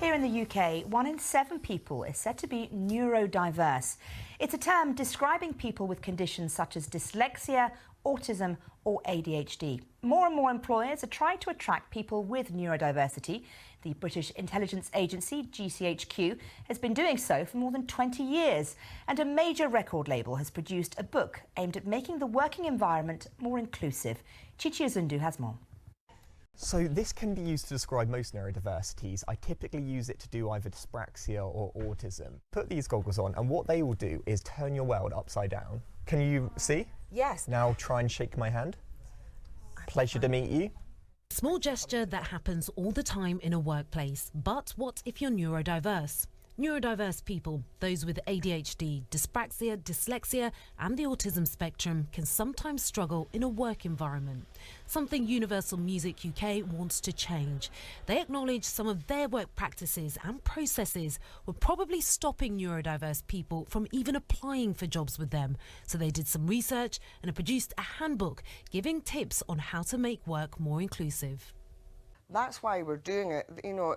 Here in the UK, 1 in 7 people is said to be neurodiverse. It's a term describing people with conditions such as dyslexia, autism or ADHD. More and more employers are trying to attract people with neurodiversity. The British Intelligence Agency, GCHQ, has been doing so for more than 20 years. And a major record label has produced a book aimed at making the working environment more inclusive. Chichi Uzundu has more. So this can be used to describe most neurodiversities. I typically use it to do either dyspraxia or autism. Put these goggles on and what they will do is turn your world upside down. Can you see? Yes. Now try and shake my hand. Pleasure to meet you. Small gesture that happens all the time in a workplace. But what if you're neurodiverse? Neurodiverse people, those with ADHD, dyspraxia, dyslexia and the autism spectrum can sometimes struggle in a work environment. Something Universal Music UK wants to change. They acknowledge some of their work practices and processes were probably stopping neurodiverse people from even applying for jobs with them. So they did some research and have produced a handbook giving tips on how to make work more inclusive. That's why we're doing it. You know,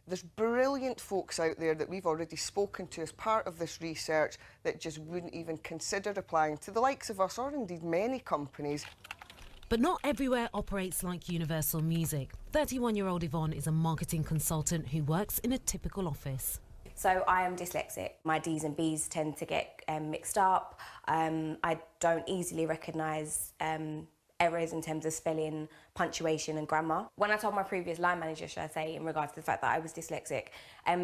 there's brilliant folks out there that we've already spoken to as part of this research that just wouldn't even consider applying to the likes of us or indeed many companies. But not everywhere operates like Universal Music. 31-year-old Yvonne is a marketing consultant who works in a typical office. So I am dyslexic. My D's and B's tend to get mixed up. I don't easily recognise errors in terms of spelling, punctuation and grammar. When I told my previous line manager, should I say, in regards to the fact that I was dyslexic,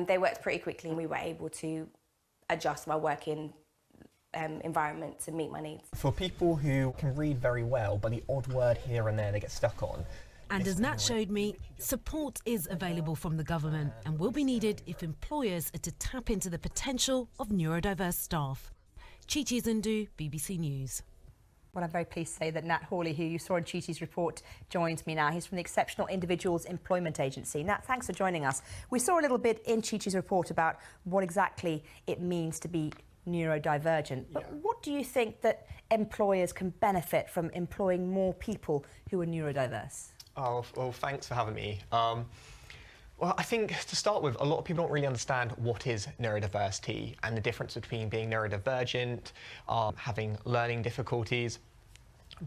they worked pretty quickly and we were able to adjust my working environment to meet my needs. For people who can read very well, but the odd word here and there they get stuck on. And as Nat showed me, support is available from the government and will be needed if employers are to tap into the potential of neurodiverse staff. Chichi Uzundu, BBC News. Well, I'm very pleased to say that Nat Hawley, who you saw in Chichi's report, joins me now. He's from the Exceptional Individuals Employment Agency. Nat, thanks for joining us. We saw a little bit in Chichi's report about what exactly it means to be neurodivergent. But what do you think that employers can benefit from employing more people who are neurodiverse? Oh, well, thanks for having me. Well, I think to start with, a lot of people don't really understand what is neurodiversity and the difference between being neurodivergent, having learning difficulties.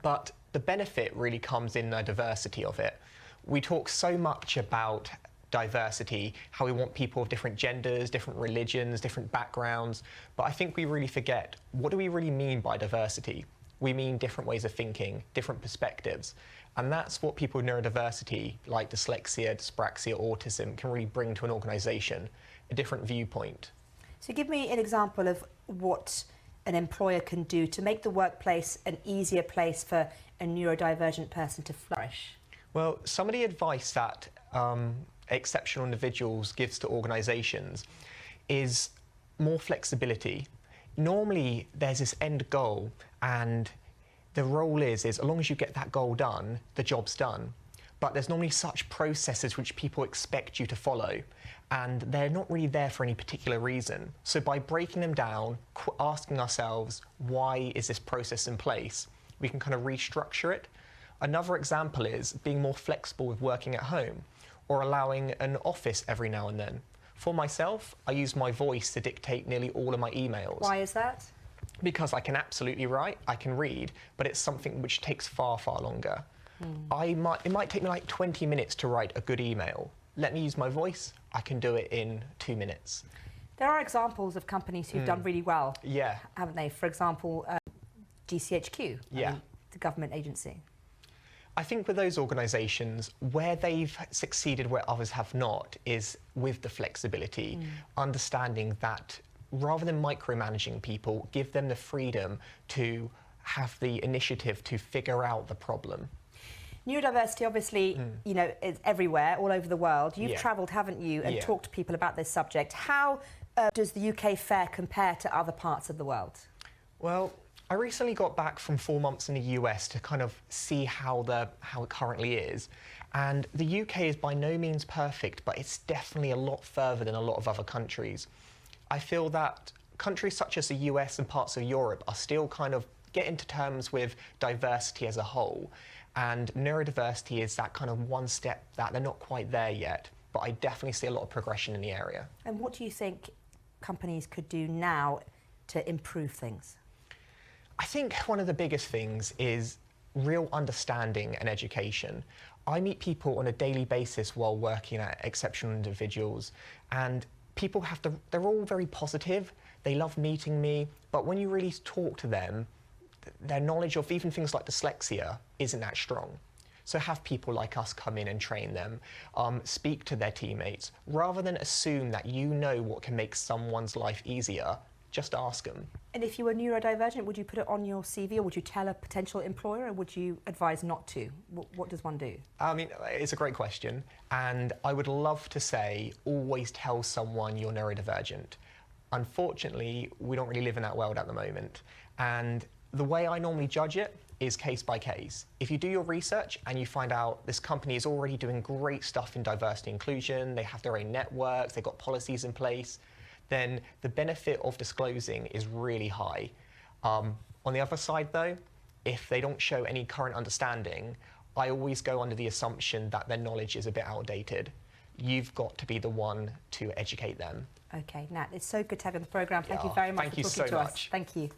But the benefit really comes in the diversity of it. We talk so much about diversity, how we want people of different genders, different religions, different backgrounds, but I think we really forget, what do we really mean by diversity? We mean different ways of thinking, different perspectives. And that's what people with neurodiversity, like dyslexia, dyspraxia, autism, can really bring to an organisation, a different viewpoint. So give me an example of what an employer can do to make the workplace an easier place for a neurodivergent person to flourish. Well, some of the advice that Exceptional Individuals gives to organisations is more flexibility. Normally, there's this end goal, and the role is as long as you get that goal done, the job's done. But there's normally such processes which people expect you to follow, and they're not really there for any particular reason. So by breaking them down, asking ourselves, why is this process in place? We can kind of restructure it. Another example is being more flexible with working at home, or allowing an office every now and then. For myself, I use my voice to dictate nearly all of my emails. Why is that? Because I can absolutely write, I can read, but it's something which takes far, far longer. It might take me like 20 minutes to write a good email. Let me use my voice, I can do it in 2 minutes. There are examples of companies who've done really well, haven't they? For example, GCHQ, the government agency. I think with those organisations, where they've succeeded where others have not is with the flexibility, understanding that rather than micromanaging people, give them the freedom to have the initiative to figure out the problem. Neurodiversity, obviously, you know, is everywhere, all over the world. You've travelled, haven't you, and talked to people about this subject. How does the UK fare compare to other parts of the world? Well, I recently got back from 4 months in the US to kind of see how it currently is. And the UK is by no means perfect, but it's definitely a lot further than a lot of other countries. I feel that countries such as the US and parts of Europe are still kind of getting to terms with diversity as a whole. And neurodiversity is that kind of one step that they're not quite there yet. but I definitely see a lot of progression in the area. And what do you think companies could do now to improve things? I think one of the biggest things is real understanding and education. I meet people on a daily basis while working at Exceptional Individuals, and people they're all very positive, they love meeting me, but when you really talk to them, their knowledge of even things like dyslexia isn't that strong. So have people like us come in and train them, speak to their teammates, rather than assume that you know what can make someone's life easier. Just ask them. And if you were neurodivergent, would you put it on your CV, or would you tell a potential employer, or would you advise not to? What does one do? I mean, it's a great question, and I would love to say always tell someone you're neurodivergent. Unfortunately, we don't really live in that world at the moment, and the way I normally judge it is case by case. If you do your research and you find out this company is already doing great stuff in diversity inclusion, they have their own networks, they've got policies in place, then the benefit of disclosing is really high. On the other side though, if they don't show any current understanding, I always go under the assumption that their knowledge is a bit outdated. You've got to be the one to educate them. Okay, Nat, it's so good to have you on the programme. Thank you very much for talking to us. Thank you so much. Thank you.